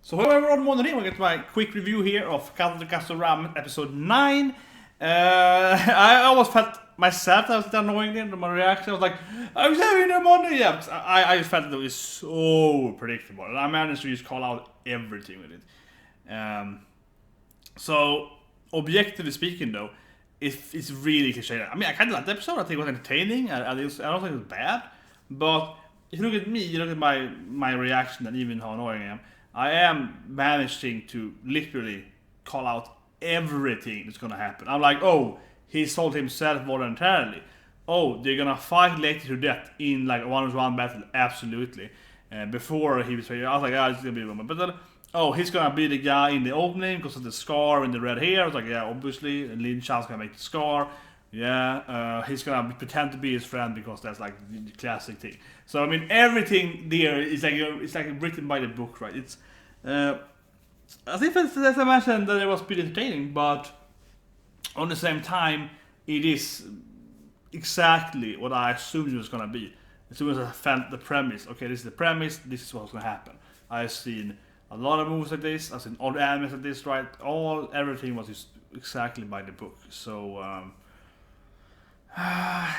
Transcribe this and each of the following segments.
So hello everyone, Myrmonden here. We'll get my quick review here of Hakata Tonkotsu Ramens episode 9. I almost felt myself that was annoying in my reaction. I was like, I'm having a Monday. Yeah, because I just felt that it was so predictable. And I managed to just call out everything with it. So, objectively speaking though, it's really cliche. I mean, I kind of liked the episode. I think it was entertaining. I don't think it was bad. But if you look at me, you look at my reaction and even how annoying I am, I am managing to literally call out everything that's gonna happen. I'm like, oh, he sold himself voluntarily. Oh, they're gonna fight later to death in like a one-on-one battle, absolutely. Before he was, I was like, it's gonna be a moment. But then, oh, he's gonna be the guy in the opening because of the scar and the red hair. I was like, yeah, obviously, Lin-chan's gonna make the scar. Yeah, he's gonna pretend to be his friend because that's like the classic thing. So I mean, everything there is like it's like written by the book, right? It's I think as I mentioned that it was pretty entertaining, but on the same time, it is exactly what I assumed it was gonna be. As soon as I found the premise, okay, this is the premise, this is what's gonna happen. I've seen a lot of movies like this. I've seen all the animes like this, right? Everything was just exactly by the book. So.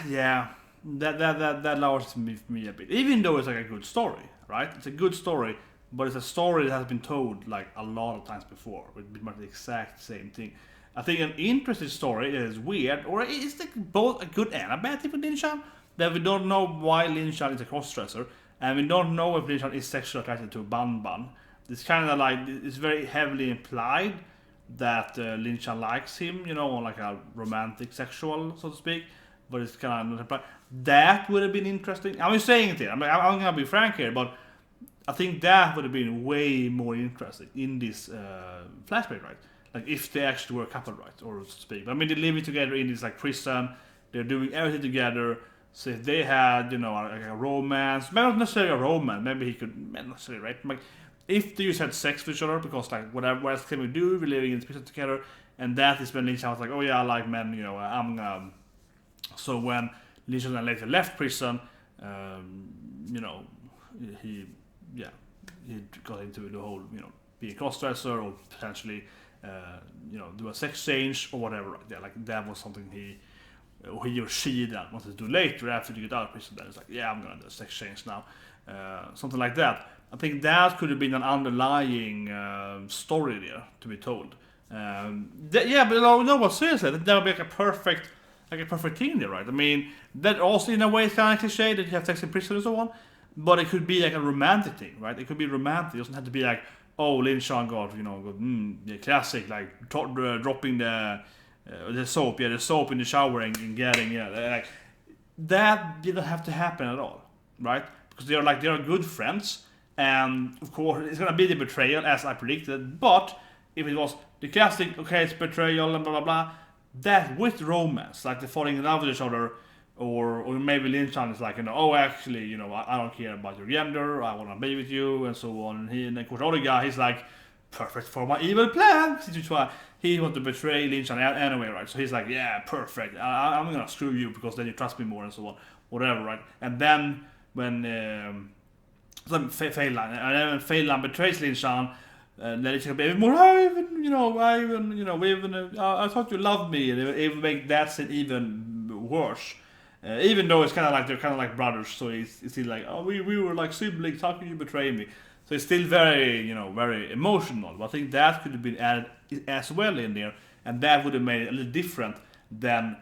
Yeah, that lowers me a bit. Even though it's like a good story, right? It's a good story, but it's a story that has been told like a lot of times before with pretty much the exact same thing. I think an interesting story is weird, or it's like both a good and a bad thing for Lin-chan. That we don't know why Lin-chan is a crossdresser, and we don't know if Lin-chan is sexually attracted to Ban. It's kind of like it's very heavily implied that Lin-chan likes him, you know, on like a romantic, sexual, so to speak. But it's kind of not implied. That would have been interesting. I'm just saying it here. I'm gonna be frank here, but I think that would have been way more interesting in this flashback, right? Like if they actually were a couple, right, or so to speak. But I mean, they're living together in this like prison. They're doing everything together. So if they had, you know, like a romance, maybe not necessarily a romance. Maybe he could, not necessarily, right? Like if they just had sex with each other, because like whatever else can we do? We're living in this prison together, and that is when Lin-chan was like, oh yeah, I like men, you know, So when Lin-chan later left prison, you know, he got into the whole, you know, being a crossdresser or potentially, you know, do a sex change or whatever. Right? Yeah, like that was something he or she then wanted to do later after you get out of prison. Then it's like, yeah, I'm gonna do a sex change now, something like that. I think that could have been an underlying story there to be told. Yeah, but no, but seriously, that would be like a perfect thing there, right? I mean, that also in a way is kind of cliche that you have sex in prison and so on, but it could be like a romantic thing, right? It could be romantic. It doesn't have to be like, oh, Lin-chan got, you know, the classic, like dropping the soap, the soap in the shower and getting, like that didn't have to happen at all, right? Because they are good friends, and of course it's gonna be the betrayal as I predicted. But if it was the classic, okay, it's betrayal and blah blah blah. That with romance, like they're falling in love with each other, or maybe Lin-chan is like, you know, oh, actually, you know, I don't care about your gender, I want to be with you, and so on. And of course, the other guy, he's like, perfect for my evil plan. He wants to betray Lin-chan anyway, right? So he's like, yeah, perfect. I'm gonna screw you because then you trust me more and so on, whatever, right? And then when Feilan betrays Lin-chan. Then it's gonna be even more. I thought you loved me, and it will make that scene even worse. Even though it's kind of like they're kind of like brothers, so it's still like, oh, we were like siblings. How can you betray me? So it's still very, you know, very emotional. But I think that could have been added as well in there, and that would have made it a little different than.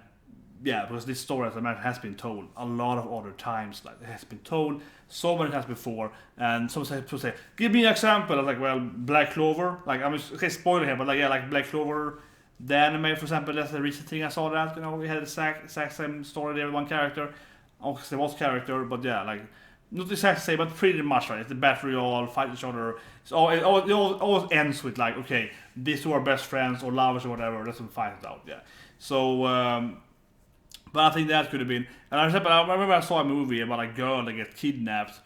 Yeah, because this story, as I mentioned, has been told a lot of other times. Like, it has been told so many times before. And some people say, give me an example. I was like, well, Black Clover. Like, I'm just, okay, spoiler here, but like, yeah, like Black Clover, the anime, for example, that's the recent thing I saw that. You know, we had the exact same story there, one character. Obviously, there was character, but yeah, like, not exactly same, but pretty much, right? It's the battle royale, fight each other. It always ends with, like, okay, these two are best friends or lovers or whatever, let's fight it out, yeah. So, but I think that could have been. And I remember I saw a movie about a girl that gets kidnapped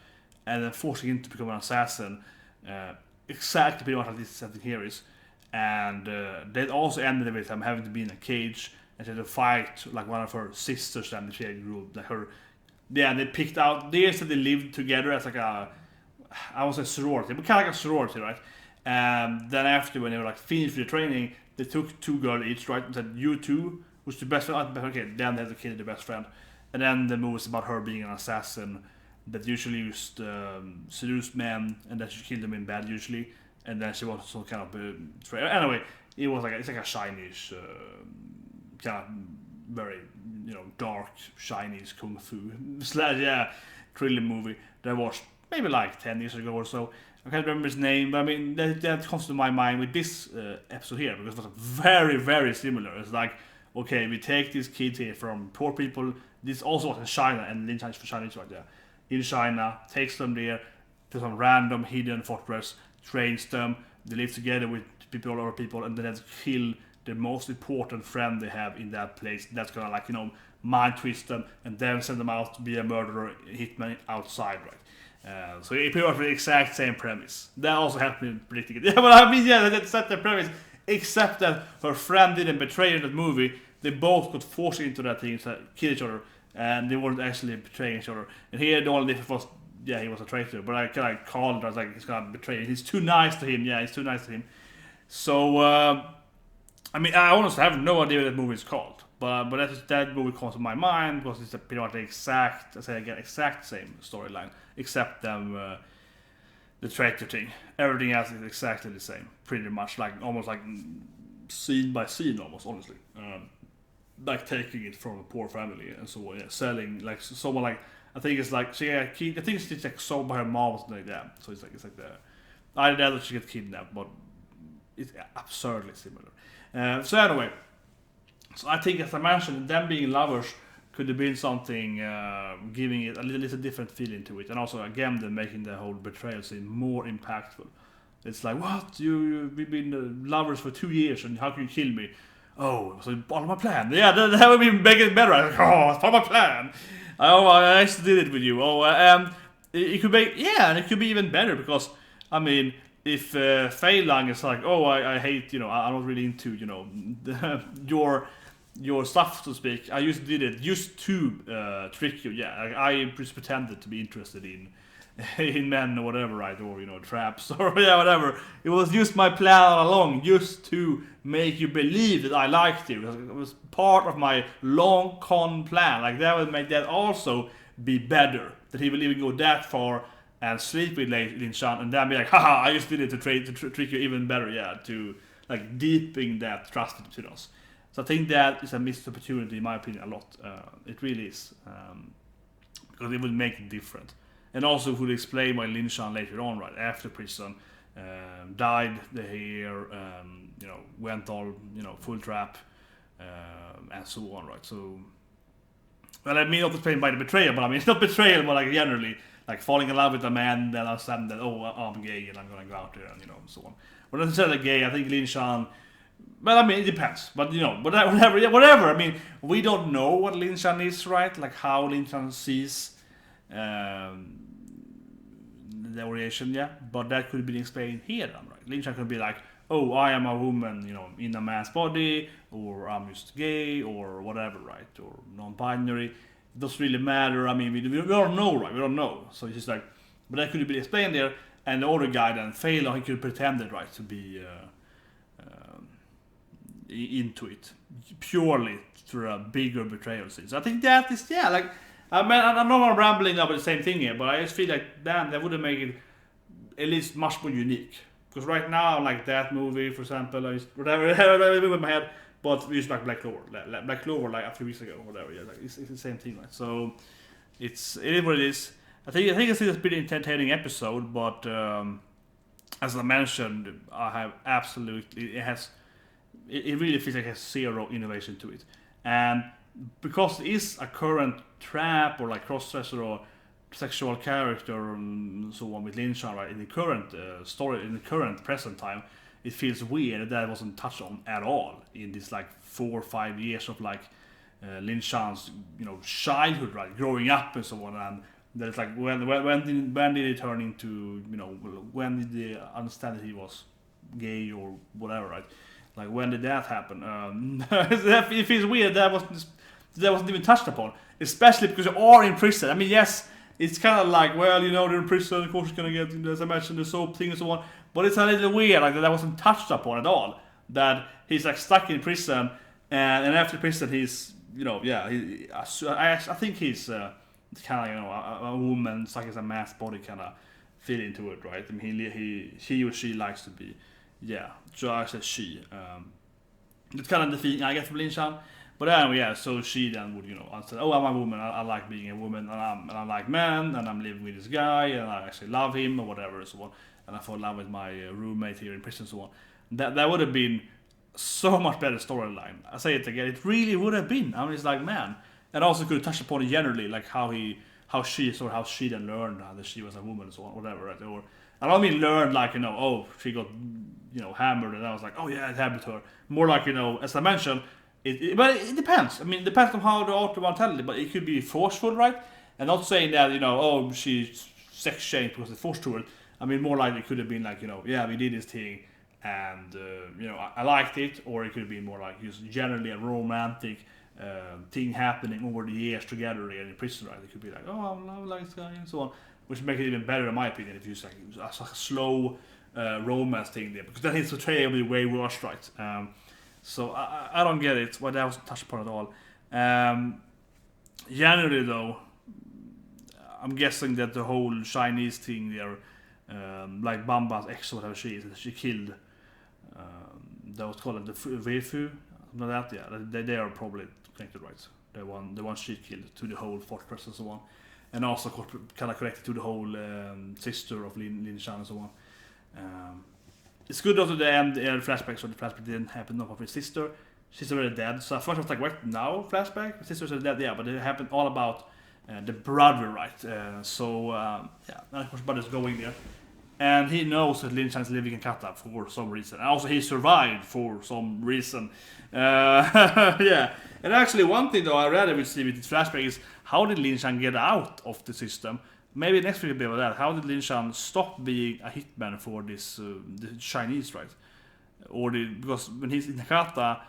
and then forcing him to become an assassin. Exactly pretty much like this setting here is. And that also ended with him having to be in a cage and she had to fight like one of her sisters and she had group. Like her, yeah, they picked out. They said they lived together as like a, I was a sorority, but kind of like a sorority, right? Then after, when they were like finished with the training, they took 2 girls each, right, and said, you two, who's the best friend? Okay, then they have to kill the best friend. And then the movie is about her being an assassin that usually used seduced men, and that she killed them in bed usually, and then she was some kind of anyway, it's like a Chinese kind of very dark Chinese kung fu thriller movie that was maybe like 10 years ago or so. I can't remember his name, but I mean that comes to my mind with this episode here, because it was very, very similar. It's like, okay, we take these kids here from poor people. This also was in China, and Lin-Chan is for Chinese right there. In China, takes them there to some random hidden fortress, trains them, they live together with other people, and then they kill the most important friend they have in that place. That's gonna like mind twist them, and then send them out to be a murderer, hitman outside, right? So it pretty much the exact same premise. That also helped me predicting it. Yeah, but I mean, yeah, that's the premise. Except that her friend didn't betray her in that movie. They both got forced into that thing to kill each other, and they weren't actually betraying each other. And here the only difference was, yeah, he was a traitor, but I kind of called it. I was like, he's gonna betray him. He's too nice to him. Yeah, he's too nice to him. So I mean, I honestly have no idea what that movie is called, but that movie comes to my mind because it's pretty much the exact same storyline, except the traitor thing. Everything else is exactly the same, pretty much, like almost like scene by scene, almost, honestly. Like taking it from a poor family and so on, yeah, selling like someone like, I think it's like I think she's like sold by her mom or something like that. So it's like the either that or she gets kidnapped, but it's absurdly similar. So anyway, so I think, as I mentioned, them being lovers could have been something giving it a little different feeling to it, and also again them making the whole betrayal scene more impactful. It's like, what, we've been lovers for 2 years, and how can you kill me? Oh, so part of my plan. Yeah, that would be making it better. Like, oh, it's part of my plan. Oh, I actually did it with you. Oh, it could be, yeah, and it could be even better, because I mean, if Fei Lang is like, oh, I hate, I'm not really into, your stuff, so to speak. I just did it just to trick you. Yeah, I just pretended to be interested in men or whatever, right? Or traps or yeah, whatever. It was just my plan all along, just to make you believe that I liked you. It was part of my long con plan. Like, that would make that also be better. That he will even go that far and sleep with Lin-Chan, and then be like, haha, I just did it to trick you even better. Yeah, to like deepen that trust between us. So I think that is a missed opportunity, in my opinion, a lot. It really is, because it would make it different. And also would explain why Lin-Chan later on, right after prison, dyed the hair, went all, full trap, and so on, right? So, well, I mean, not explained by the betrayal, but I mean, it's not betrayal, but like generally, like falling in love with a man, then all of a sudden that, oh, I'm gay and I'm gonna go out there, and so on. But not necessarily gay. I think Lin-Chan. Well, I mean, it depends, but whatever. I mean, we don't know what Lin-Chan is, right? Like how Lin-Chan sees the orientation, yeah. But that could be explained here, then, right? Lin-Chan could be like, oh, I am a woman, in a man's body, or I'm just gay, or whatever, right? Or non-binary. It doesn't really matter. I mean, we don't know, right? We don't know. So it's just like, but that could be explained there. And the other guy then failed, he could pretend it, right, to be into it purely through a bigger betrayal scene. So I think that is, yeah, like, I mean, I know I'm rambling about the same thing here, but I just feel like, damn, that would have made it at least much more unique. Because right now, like that movie, for example, I just, whatever in my head, but we just like Black Clover, like a few weeks ago, or whatever. Yeah, like it's the same thing, right? So it is what it is. I think it's a pretty entertaining episode, but as I mentioned, I have absolutely, it really feels like it has zero innovation to it, and because it is a current trap or like cross-dresser or sexual character and so on with Lin-Chan, right, in the current story, in the current present time, it feels weird that wasn't touched on at all in this like 4 or 5 years of like Lin-Chan's childhood, right, growing up and so on, and that it's like when did it turn into when did they understand that he was gay or whatever, right? Like, when did that happen? It feels weird that wasn't even touched upon, especially because you are in prison. I mean, yes, it's kind of like, well, they're in prison, of course you're gonna get, as I mentioned, the soap thing and so on, But it's a little weird, like that wasn't touched upon at all. That he's like stuck in prison, and after prison he's, you know, yeah, I think he's kind of, you know, a woman stuck in a man's body, kind of fit into it, right? I mean, he or she likes to be, yeah. So I said she. It's kind of the feeling I get from Lin-Chan. But anyway, yeah, so she then would, you know, answer, oh, I'm a woman, I like being a woman, and I like men, and I'm living with this guy, and I actually love him, or whatever, and so on. And I fall in love with my roommate here in prison, and so on. That would have been so much better storyline. I say it again, it really would have been. I mean, it's like, man. And also could touch upon it generally, like how she then learned that she was a woman, and so on, whatever, right? Or, I don't mean learned like, you know, oh, she got, you know, hammered, and I was like, oh yeah, it happened to her. More like, you know, as I mentioned, but it depends. I mean, it depends on how the author want to tell it, but it could be forceful, right? And not saying that, you know, oh, she's sex shamed because it's forced to her. I mean, more likely it could have been like, you know, yeah, we did this thing, and, you know, I liked it, or it could be more like just generally a romantic thing happening over the years together in prison, right? It could be like, oh, I like this guy, and so on, which would make it even better, in my opinion, if you use like a slow romance thing there, because then his portrayal will be way worse, right? So I don't get it, but that wasn't touched upon at all. Generally though, I'm guessing that the whole Chinese thing there, like Bamba's ex or whatever she is, she killed, that was called the Weifu, something like that, yeah, they are probably connected, right? The one she killed to the whole fortress and so on. And also kind of connected to the whole sister of Lin-Chan and so on. It's good also the end flashback, so the flashback didn't happen of his sister. She's already dead. So at first I was like, what, now flashback? The sister's already dead, yeah, but it happened all about the brother, right? Yeah, and of course brother's going there. And he knows that Lin-Chan is living in Hakata for some reason. And also he survived for some reason. Yeah. And actually one thing though I rather would see with this flashback is, how did Lin-Chan get out of the system? Maybe next week will be about that. How did Lin-Chan stop being a hitman for this the Chinese, right? Or because when he's in Hakata,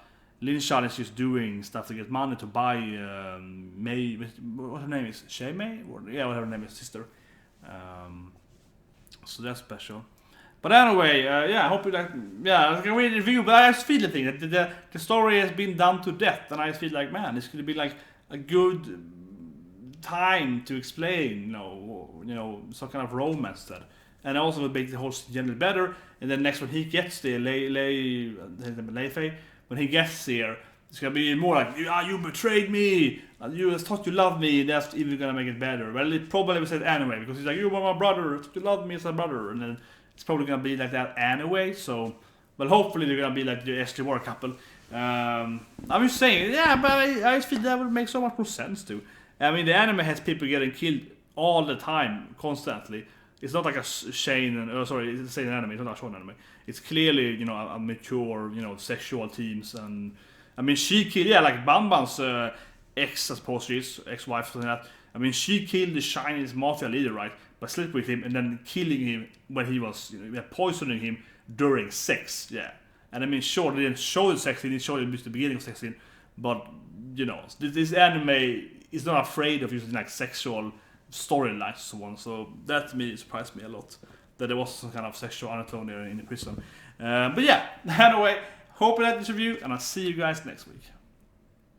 Lin-Chan is just doing stuff to get money to buy Mei, what her name is, Mei, or yeah, whatever her name is, sister. So that's special. But anyway, yeah, I hope you like. Yeah, I can read the review, but I just feel the thing that the story has been done to death, and I just feel like, man, this could be like a good time to explain, you know, some kind of romance that, and also would make the whole generally better. And then next when he gets there, Leifei, when he gets there, it's gonna be more like, you betrayed me, you thought you loved me, and that's even gonna make it better. Well, it probably was said anyway, because he's like, you were my brother, you loved me as a brother, and then it's probably gonna be like that anyway. So, well, hopefully they're gonna be like the SG couple. I'm just saying, yeah, but I just feel that would make so much more sense too. I mean, the anime has people getting killed all the time, constantly. It's not like a Shane, it's the same anime, it's not a shonen anime. It's clearly, you know, a mature, you know, sexual themes, and I mean, she killed, yeah, like Bamban's ex, I suppose she is, ex-wife, something like that. I mean, she killed the Chinese mafia leader, right, by sleeping with him and then killing him when he was, you know, poisoning him during sex, yeah. And I mean, sure, they didn't show the sex scene, they showed it at the beginning of the sex scene, but, you know, this anime is not afraid of using like sexual storylines and so on. So that to me surprised me a lot, that there was some kind of sexual undertone there in the prison. But yeah, anyway, hope you liked this review, and I'll see you guys next week.